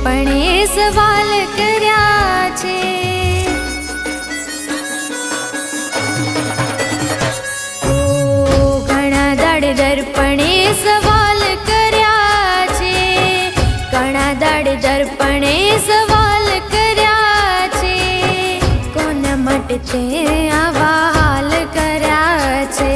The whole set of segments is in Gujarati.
દર્પણે સવાલ કર્યા છે. ઓ ઘણા દાડે દર્પણે સવાલ કર્યા છે. ઘણા દાડે દર્પણે સવાલ કર્યા છે. કોના માટે તે આવા હાલ કર્યા છે.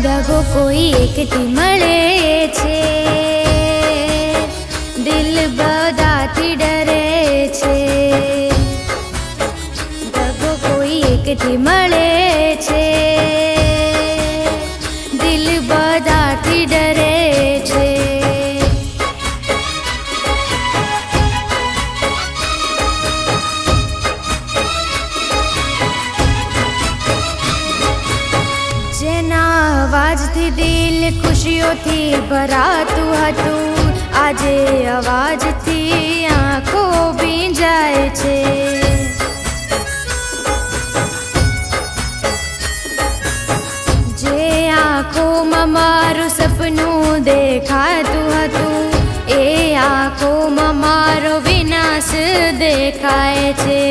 દગો કોઈ એકથી મળે છે. દિલ બધાથી ડરે છે. દગો કોઈ એકથી મળે છે. દિલ બધાથી ડરે છે. જેના અવાજથી દિલ ખુશીઓથી ભરાતું હતું, આજે અવાજથી આંખો ભીંજાય છે. જે આંખોમાં મારું સપનું દેખાતું હતું, એ આંખોમાં મારો વિનાશ દેખાય છે.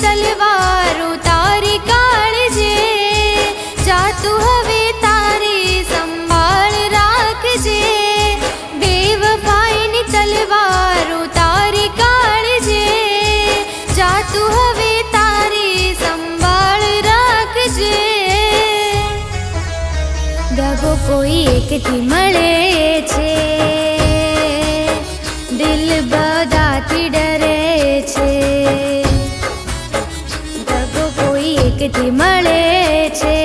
તલવારો તારી કાળજે, જાતું હવે તારી સંભાળ રાખજે. બેવફાઈની તલવારો તારી કાળજે, જાતું હવે તારી સંભાળ રાખજે. દગો કોઈ એકથી મળે છે. દિલ બધાથી ડરે છે. એકથી મળે છે.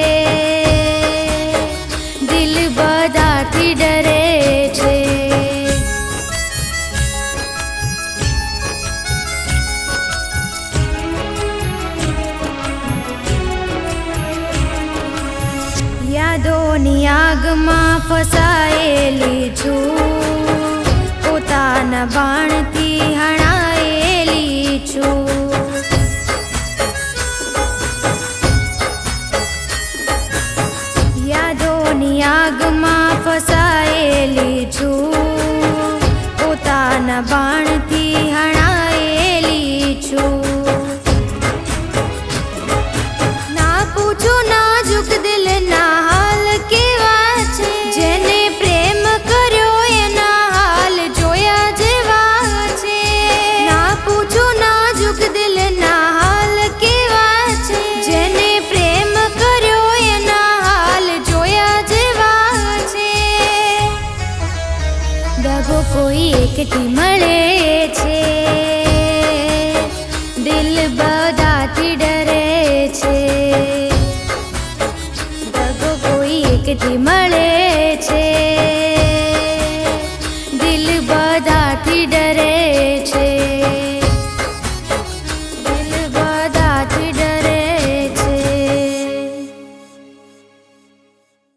દિલ બધાથી ડરે છે. યાદોની આગમાં ફસાયેલી છું. પોતાના બાણથી હણાયેલી છું. યાદોની આગમાં ફસાયેલી છું. પોતાના બાણથી હણાયેલી છું. ના પૂછો નાજુક દિલના હાલ કેવા છે. જેને પ્રેમ કર્યો એના હાલ જોયા જેવા છે. ના પૂછો નાજુક દિલના હાલ કેવા છે. જેને પ્રેમ કર્યો એના હાલ જોયા જેવા છે. દગો કોઈ એકથી મળે છે. દિલ બધાથી ડરે છે. દગો કોઈ એકથી મળે